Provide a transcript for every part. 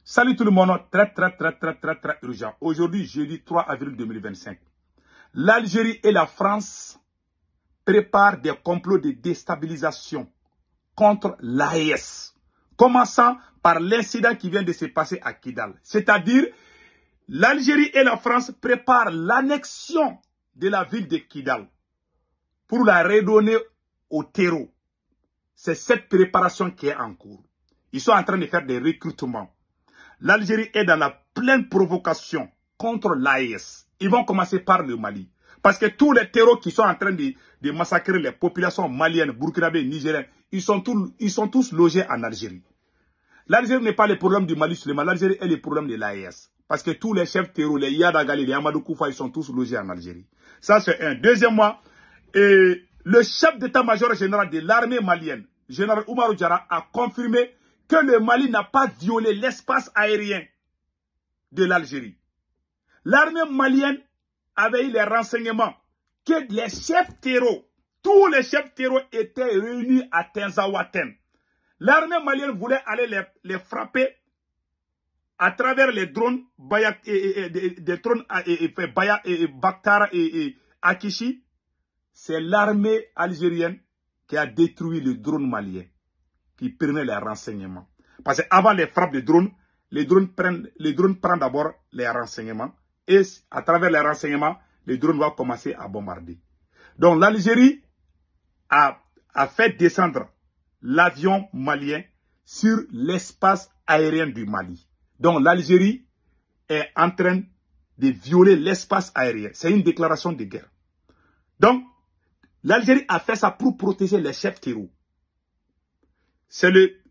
Salut tout le monde, très urgent. Aujourd'hui, jeudi 3 avril 2025. L'Algérie et la France préparent des complots de déstabilisation contre l'AES. Commençant par l'incident qui vient de se passer à Kidal. C'est-à-dire, l'Algérie et la France préparent l'annexion de la ville de Kidal pour la redonner au terreau. C'est cette préparation qui est en cours. Ils sont en train de faire des recrutements. L'Algérie est dans la pleine provocation contre l'AES. Ils vont commencer par le Mali. Parce que tous les terreaux qui sont en train de massacrer les populations maliennes, burkinabées, nigériennes, ils sont tous logés en Algérie. L'Algérie n'est pas le problème du Mali seulement, l'Algérie est le problème de l'AES. Parce que tous les chefs terreaux, les Yadagali, les Amadou Koufa, ils sont tous logés en Algérie. Ça, c'est un. Deuxièmement, le chef d'état-major général de l'armée malienne, général Oumarou Diarra, a confirmé que le Mali n'a pas violé l'espace aérien de l'Algérie. L'armée malienne avait eu les renseignements que les chefs terreaux, tous les chefs terreaux étaient réunis à Tenzawaten. L'armée malienne voulait aller les frapper à travers les drones Bakhtar et Akishi. C'est l'armée algérienne qui a détruit le drone malien, qui prenait les renseignements. Parce qu'avant les frappes de drones, les drones prennent d'abord les renseignements. Et à travers les renseignements, les drones vont commencer à bombarder. Donc l'Algérie a fait descendre l'avion malien sur l'espace aérien du Mali. Donc l'Algérie est en train de violer l'espace aérien. C'est une déclaration de guerre. Donc l'Algérie a fait ça pour protéger les chefs terreaux. C'est le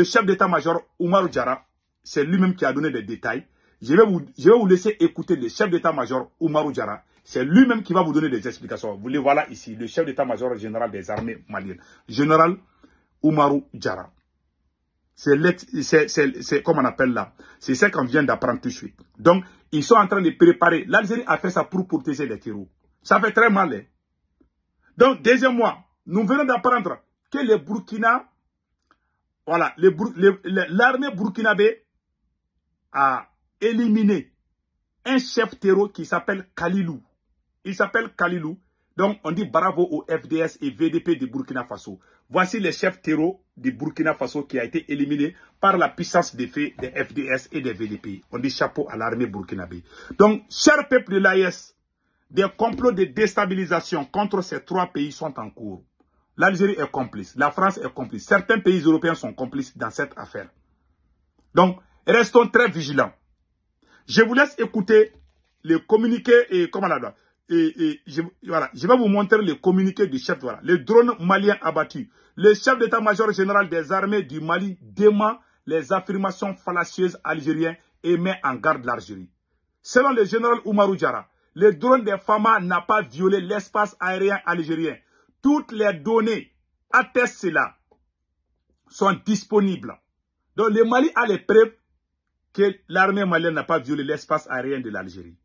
chef d'état-major Oumarou Diarra, c'est lui-même qui a donné des détails. Je vais vous laisser écouter le chef d'état-major Oumarou Diarra. C'est lui-même qui va vous donner des explications. Vous les voilà ici, le chef d'état-major général des armées maliennes. Général Oumarou Diarra. C'est comme on appelle là. C'est ce qu'on vient d'apprendre tout de suite. Donc, ils sont en train de préparer. L'Algérie a fait ça pour protéger les terreaux. Ça fait très mal. Hein? Donc, deuxièmement, nous venons d'apprendre que les Burkina, voilà, l'armée burkinabé a éliminé un chef terreau qui s'appelle Kalilou. Il s'appelle Kalilou. Donc, on dit bravo au FDS et VDP de Burkina Faso. Voici les chefs terreaux de Burkina Faso qui a été éliminé par la puissance des faits des FDS et des VDP. On dit chapeau à l'armée burkinabé. Donc, cher peuple de l'AES, des complots de déstabilisation contre ces trois pays sont en cours. L'Algérie est complice, la France est complice. Certains pays européens sont complices dans cette affaire. Donc, restons très vigilants. Je vous laisse écouter le communiqué et comment là. Voilà, je vais vous montrer le communiqué du chef. Voilà, le drone malien abattu. Le chef d'état-major général des armées du Mali dément les affirmations fallacieuses algériennes et met en garde l'Algérie. Selon le général Oumarou Diarra, le drone des FAMA n'a pas violé l'espace aérien algérien. Toutes les données attestent cela, sont disponibles. Donc le Mali a les preuves que l'armée malienne n'a pas violé l'espace aérien de l'Algérie.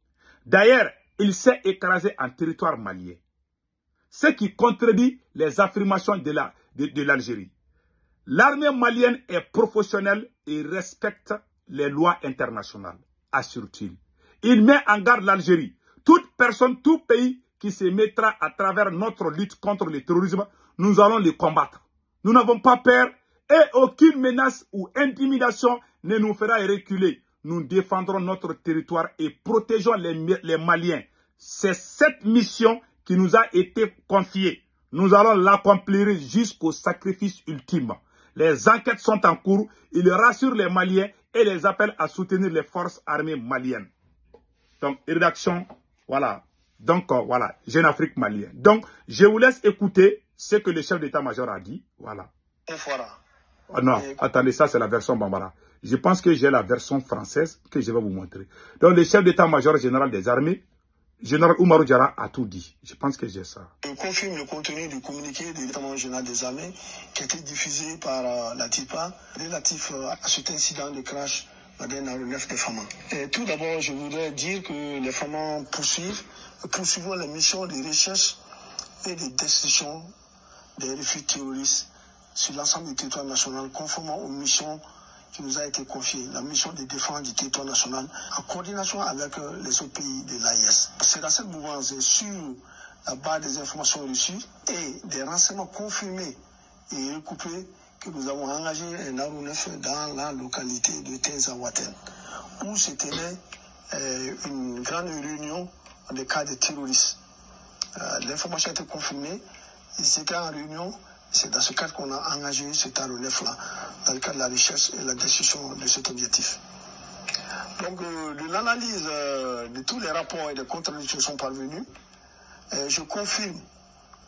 D'ailleurs, il s'est écrasé en territoire malien. Ce qui contredit les affirmations de l'Algérie. L'armée malienne est professionnelle et respecte les lois internationales, assure-t-il. Il met en garde l'Algérie. Toute personne, tout pays qui se mettra à travers notre lutte contre le terrorisme, nous allons le combattre. Nous n'avons pas peur et aucune menace ou intimidation ne nous fera reculer. Nous défendrons notre territoire et protégeons les Maliens. C'est cette mission qui nous a été confiée. Nous allons l'accomplir jusqu'au sacrifice ultime. Les enquêtes sont en cours. Il rassure les Maliens et les appelle à soutenir les forces armées maliennes. Donc, rédaction, voilà. Donc, voilà, Jeune Afrique malienne. Donc, je vous laisse écouter ce que le chef d'état-major a dit. Voilà. Oh non, attendez, ça c'est la version Bambara. Je pense que j'ai la version française que je vais vous montrer. Donc, le chef d'état-major général des armées, général Oumarou Diarra, a tout dit. Je pense que j'ai ça. Je confirme le contenu du communiqué de l'état-major général des armées qui a été diffusé par la TIPA relatif à cet incident de crash dans l'aéronef des FAMA. Tout d'abord, je voudrais dire que les FAMA poursuivons les missions de recherche et de destruction des refuges terroristes sur l'ensemble du territoire national, conformément aux missions qui nous a été confiée, la mission de défense du territoire national, en coordination avec les autres pays de l'AIS. C'est dans cette mouvance et sur la base des informations reçues et des renseignements confirmés et recoupés que nous avons engagé un aéronef dans la localité de Tenzawaten, où se tenait une grande réunion des cas de terroristes. L'information a été confirmée, ils étaient en réunion. C'est dans ce cadre qu'on a engagé cet aéronef-là, dans le cadre de la recherche et la destruction de cet objectif. Donc, de l'analyse de tous les rapports et des comptes rendus qui sont parvenus, je confirme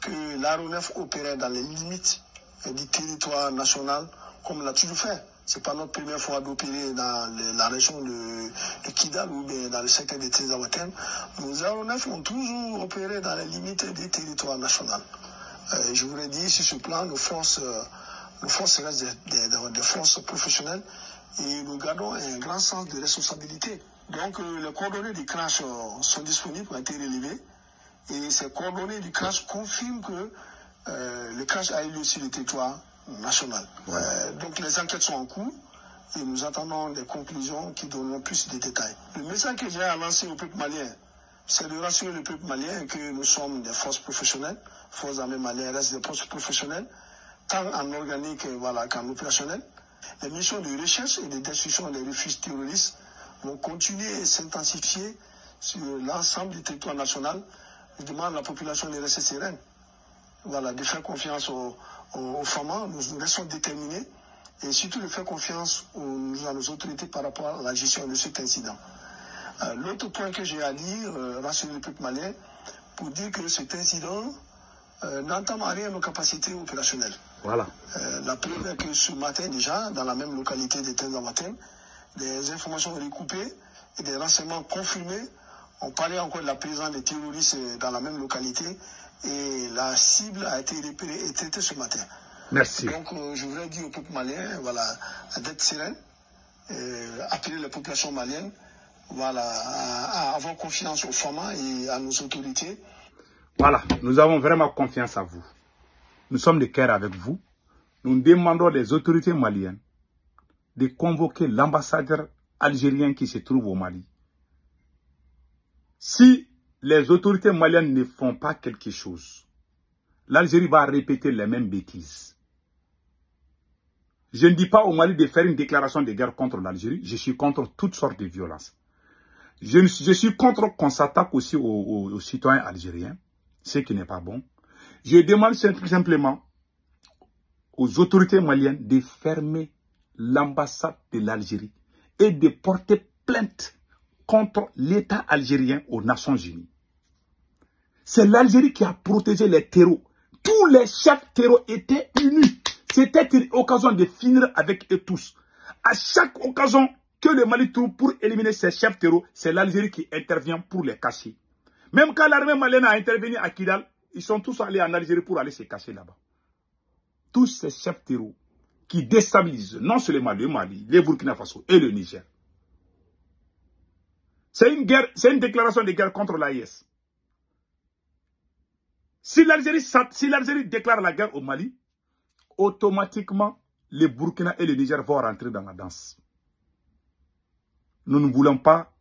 que l'aéronef opérait dans les limites du territoire national, comme il l'a toujours fait. Ce n'est pas notre première fois d'opérer dans la région de Kidal ou bien dans le secteur de Tenzawaten. Nos aéronefs ont toujours opéré dans les limites du territoire national. Je voudrais dire, sur ce plan, nos forces restent des forces professionnelles et nous gardons un grand sens de responsabilité. Donc, les coordonnées du crash sont disponibles, ont été relevées, et ces coordonnées du crash confirment que le crash a eu lieu sur le territoire national. Donc, les enquêtes sont en cours et nous attendons des conclusions qui donneront plus de détails. Le message que j'ai à lancer au peuple malien, c'est de rassurer le peuple malien que nous sommes des forces professionnelles. Forces armées maliennes restent des forces professionnelles, tant en organique qu'en opérationnel. Les missions de recherche et de destruction des refuges terroristes vont continuer et s'intensifier sur l'ensemble du territoire national. Je demande à la population de rester sereine, de faire confiance aux femmes. Nous restons déterminés et surtout de faire confiance à nos autorités par rapport à la gestion de cet incident. L'autre point que j'ai à dire, rassurer le peuple malien, pour dire que cet incident n'entame à rien nos capacités opérationnelles. Voilà. La preuve est que ce matin déjà, dans la même localité de Tenzawaten, des informations recoupées et des renseignements confirmés ont parlé encore de la présence des terroristes dans la même localité et la cible a été repérée et traitée ce matin. Merci. Donc je voudrais dire au peuple malien d'être serein, appeler la population malienne à avoir confiance aux femmes et à nos autorités. Voilà, nous avons vraiment confiance à vous. Nous sommes de cœur avec vous. Nous demandons des autorités maliennes de convoquer l'ambassadeur algérien qui se trouve au Mali. Si les autorités maliennes ne font pas quelque chose, l'Algérie va répéter les mêmes bêtises. Je ne dis pas au Mali de faire une déclaration de guerre contre l'Algérie. Je suis contre toutes sortes de violences. Je suis contre qu'on s'attaque aussi aux citoyens algériens, ce qui n'est pas bon. Je demande simplement aux autorités maliennes de fermer l'ambassade de l'Algérie et de porter plainte contre l'État algérien aux Nations Unies. C'est l'Algérie qui a protégé les terreaux. Tous les chefs terreaux étaient unis. C'était une occasion de finir avec eux tous. À chaque occasion que le Mali trouve pour éliminer ces chefs terreaux, c'est l'Algérie qui intervient pour les cacher. Même quand l'armée malienne a intervenu à Kidal, ils sont tous allés en Algérie pour aller se cacher là-bas. Tous ces chefs terreaux qui déstabilisent non seulement le Mali, le Burkina Faso et le Niger. C'est une guerre, c'est une déclaration de guerre contre l'AIS. Si l'Algérie déclare la guerre au Mali, automatiquement, le Burkina et le Niger vont rentrer dans la danse. Nous ne voulons pas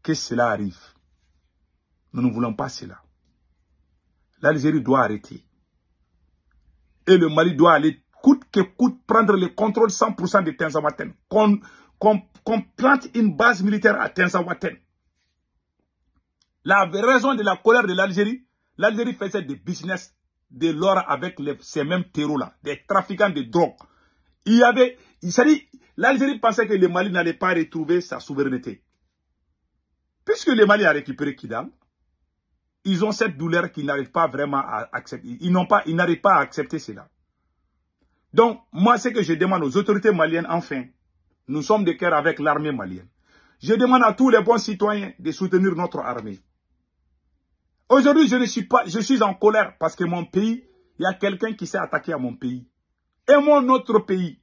que cela arrive. Nous ne voulons pas cela. L'Algérie doit arrêter. Et le Mali doit aller, coûte que coûte, prendre le contrôle 100% de Tenzawaten. Qu'on plante une base militaire à Tenzawaten. La raison de la colère de l'Algérie, l'Algérie faisait des business de l'or avec ces mêmes terreaux-là, des trafiquants de drogue. L'Algérie pensait que le Mali n'allait pas retrouver sa souveraineté. Puisque le Mali a récupéré Kidal, ils ont cette douleur qu'ils n'arrivent pas vraiment à accepter. Ils n'arrivent pas à accepter cela. Donc, moi, ce que je demande aux autorités maliennes, enfin, nous sommes de cœur avec l'armée malienne. Je demande à tous les bons citoyens de soutenir notre armée. Aujourd'hui, je suis en colère parce que mon pays, il y a quelqu'un qui s'est attaqué à mon pays. Et mon autre pays,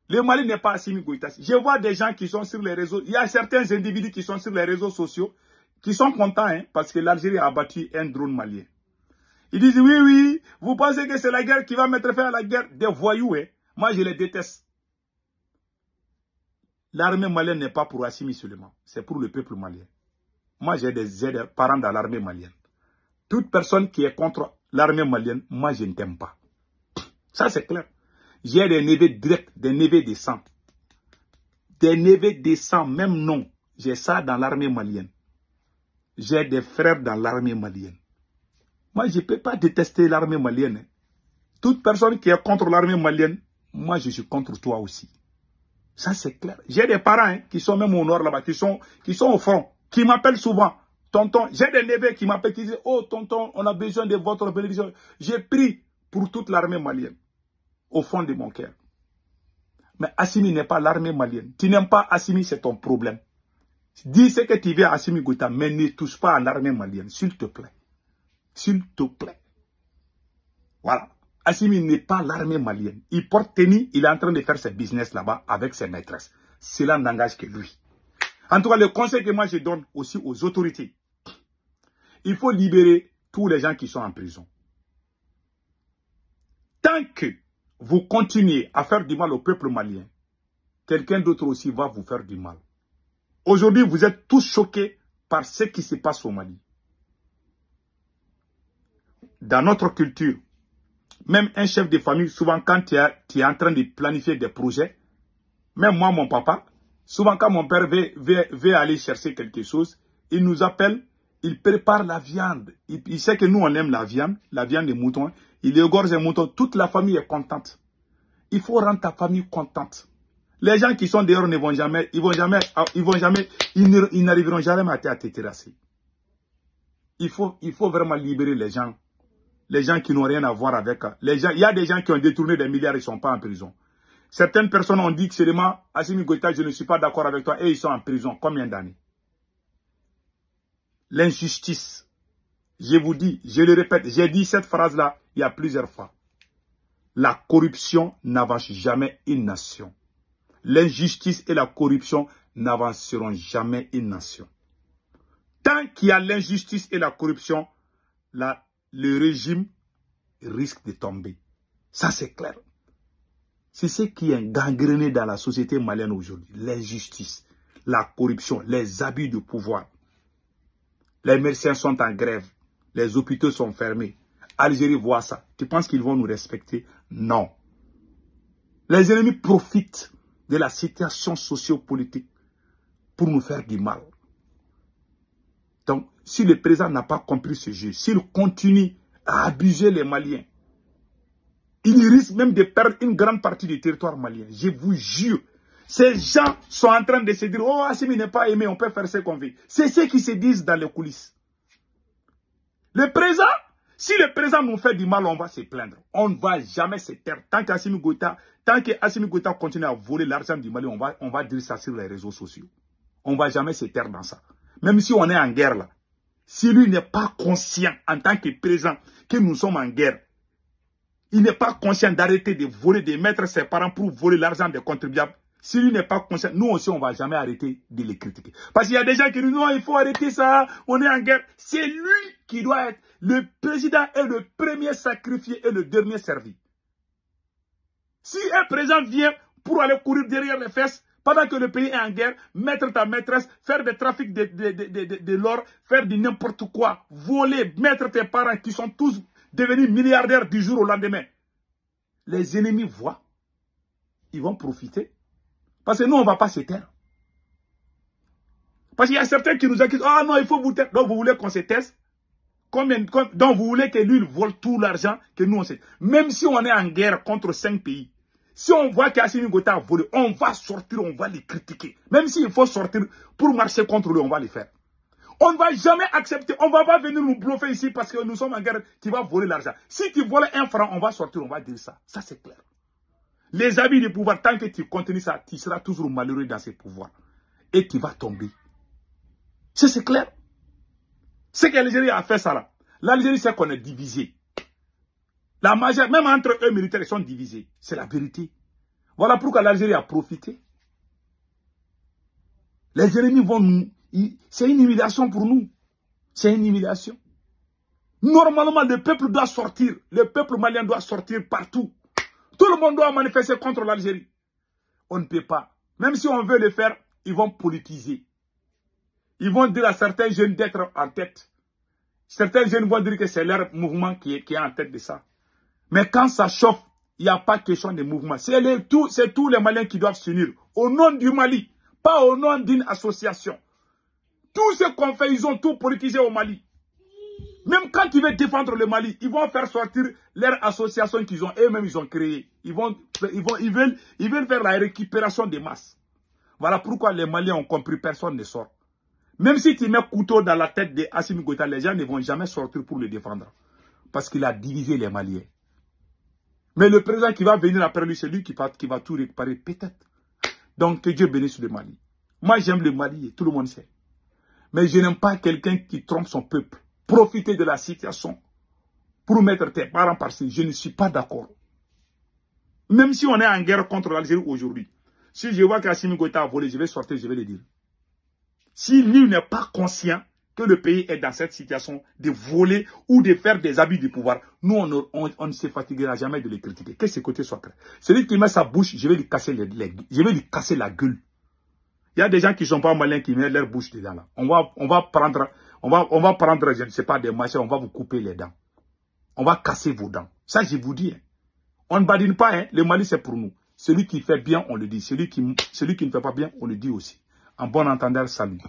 le Mali n'est pas Assimi Goïta. Je vois des gens qui sont sur les réseaux, il y a certains individus qui sont sur les réseaux sociaux, qui sont contents parce que l'Algérie a abattu un drone malien. Ils disent, oui, vous pensez que c'est la guerre qui va mettre fin à la guerre des voyous. Moi, je les déteste. l'armée malienne n'est pas pour Assimi seulement. C'est pour le peuple malien. Moi, j'ai des parents dans l'armée malienne. Toute personne qui est contre l'armée malienne, moi, je ne t'aime pas. Ça, c'est clair. J'ai des neveux directs, des neveux de sang. Des neveux de sang, même non. J'ai ça dans l'armée malienne. J'ai des frères dans l'armée malienne. Moi, je ne peux pas détester l'armée malienne. Hein. Toute personne qui est contre l'armée malienne, moi, je suis contre toi aussi. Ça, c'est clair. J'ai des parents hein, qui sont même au nord là-bas, qui sont au front, qui m'appellent souvent. Tonton, j'ai des neveux qui m'appellent, qui disent, oh tonton, on a besoin de votre bénédiction. J'ai pris pour toute l'armée malienne, au fond de mon cœur. Mais Assimi n'est pas l'armée malienne. Tu n'aimes pas Assimi, c'est ton problème. Dis ce que tu veux à Assimi Goïta, mais ne touche pas à l'armée malienne, s'il te plaît. S'il te plaît. Voilà. Assimi n'est pas l'armée malienne. Il porte tenue, il est en train de faire ses business là-bas avec ses maîtresses. Cela n'engage que lui. En tout cas, le conseil que moi je donne aussi aux autorités, il faut libérer tous les gens qui sont en prison. Tant que vous continuez à faire du mal au peuple malien, quelqu'un d'autre aussi va vous faire du mal. Aujourd'hui, vous êtes tous choqués par ce qui se passe au Mali. Dans notre culture, même un chef de famille, souvent quand tu es en train de planifier des projets, même moi, mon papa, souvent quand mon père veut aller chercher quelque chose, il nous appelle, il prépare la viande. Il sait que nous, on aime la viande de mouton. Il égorge un mouton, toute la famille est contente. Il faut rendre ta famille contente. Les gens qui sont dehors ne vont jamais, ils n'arriveront jamais à te terrasser. Il faut vraiment libérer les gens qui n'ont rien à voir avec les gens. Il y a des gens qui ont détourné des milliards, ils ne sont pas en prison. Certaines personnes ont dit que seulement Assimi Goïta, je ne suis pas d'accord avec toi, et ils sont en prison. Combien d'années? L'injustice. Je vous dis, je le répète, j'ai dit cette phrase-là il y a plusieurs fois. La corruption n'avance jamais une nation. L'injustice et la corruption n'avanceront jamais une nation. Tant qu'il y a l'injustice et la corruption, le régime risque de tomber. Ça, c'est clair. C'est ce qui est gangréné dans la société malienne aujourd'hui. L'injustice, la corruption, les abus de pouvoir. Les médecins sont en grève. Les hôpitaux sont fermés. Algérie voit ça. Tu penses qu'ils vont nous respecter? Non. Les ennemis profitent de la situation socio-politique pour nous faire du mal. Donc, si le président n'a pas compris ce jeu, s'il continue à abuser les Maliens, il risque même de perdre une grande partie du territoire malien. Je vous jure. Ces gens sont en train de se dire, oh, Assimi n'est pas aimé, on peut faire ce qu'on veut. C'est ce qui se disent dans les coulisses. Le président, si le président nous fait du mal, on va se plaindre. On ne va jamais se taire. Tant qu'Assimi Goïta continue à voler l'argent du Mali, on va dire ça sur les réseaux sociaux. On ne va jamais se taire dans ça. Même si on est en guerre là. Si lui n'est pas conscient en tant que président que nous sommes en guerre, il n'est pas conscient d'arrêter de voler, de mettre ses parents pour voler l'argent des contribuables. Si lui n'est pas conscient, nous aussi on ne va jamais arrêter de les critiquer. Parce qu'il y a des gens qui disent non, il faut arrêter ça, on est en guerre. C'est lui qui doit être. Le président est le premier sacrifié et le dernier servi. Si un président vient pour aller courir derrière les fesses, pendant que le pays est en guerre, mettre ta maîtresse, faire des trafics de l'or, faire du n'importe quoi, voler, mettre tes parents qui sont tous devenus milliardaires du jour au lendemain. Les ennemis voient, ils vont profiter. Parce que nous, on ne va pas se taire. Parce qu'il y a certains qui nous accusent, ah non, il faut vous taire. Donc vous voulez qu'on se taise? Donc vous voulez que lui, il vole tout l'argent que nous, on sait. Même si on est en guerre contre 5 pays, si on voit qu'Assimi Goïta a volé, on va sortir, on va les critiquer. Même s'il faut sortir pour marcher contre lui, on va les faire. On ne va jamais accepter, on ne va pas venir nous bluffer ici parce que nous sommes en guerre, tu vas voler l'argent. Si tu voles 1 franc, on va sortir, on va dire ça. Ça, c'est clair. Les abus de pouvoir, tant que tu continues ça, tu seras toujours malheureux dans ces pouvoirs. Et tu vas tomber. C'est clair. C'est que l'Algérie a fait ça là. L'Algérie sait qu'on est divisé. La majeure, même entre eux militaires, ils sont divisés. C'est la vérité. Voilà pourquoi l'Algérie a profité. Les ennemis vont nous... C'est une humiliation pour nous. C'est une humiliation. Normalement, le peuple doit sortir. Le peuple malien doit sortir partout. Tout le monde doit manifester contre l'Algérie. On ne peut pas. Même si on veut le faire, ils vont politiser. Ils vont dire à certains jeunes d'être en tête. Certains jeunes vont dire que c'est leur mouvement qui est en tête de ça. Mais quand ça chauffe, il n'y a pas question de mouvement. C'est tous les Maliens qui doivent s'unir. Au nom du Mali, pas au nom d'une association. Tout ce qu'on fait, ils ont tout politisé au Mali. Même quand ils veulent défendre le Mali, ils vont faire sortir leur association qu'ils ont eux-mêmes ils ont créée. Ils veulent faire la récupération des masses. Voilà pourquoi les Maliens ont compris, personne ne sort. Même si tu mets couteau dans la tête de Assimi Goïta, les gens ne vont jamais sortir pour le défendre. Parce qu'il a divisé les Maliens. Mais le président qui va venir après lui, c'est lui qui va tout réparer, peut-être. Donc que Dieu bénisse le Mali. Moi j'aime le Mali, tout le monde sait. Mais je n'aime pas quelqu'un qui trompe son peuple. Profiter de la situation pour mettre tes parents par-ci. Je ne suis pas d'accord. Même si on est en guerre contre l'Algérie aujourd'hui, si je vois qu'Assimi Goïta a volé, je vais sortir, je vais le dire. Si lui n'est pas conscient que le pays est dans cette situation de voler ou de faire des abus du pouvoir, nous, on ne se fatiguera jamais de les critiquer. Que ce côté soit clair. Celui qui met sa bouche, je vais lui casser je vais lui casser la gueule. Il y a des gens qui ne sont pas malins qui mettent leur bouche dedans là. On va prendre, je ne sais pas, des machins, on va vous couper les dents. On va casser vos dents. Ça, je vous dis. Hein. On ne badine pas, hein. Le Mali, c'est pour nous. Celui qui fait bien, on le dit. Celui qui ne fait pas bien, on le dit aussi. En bon entendeur, salut.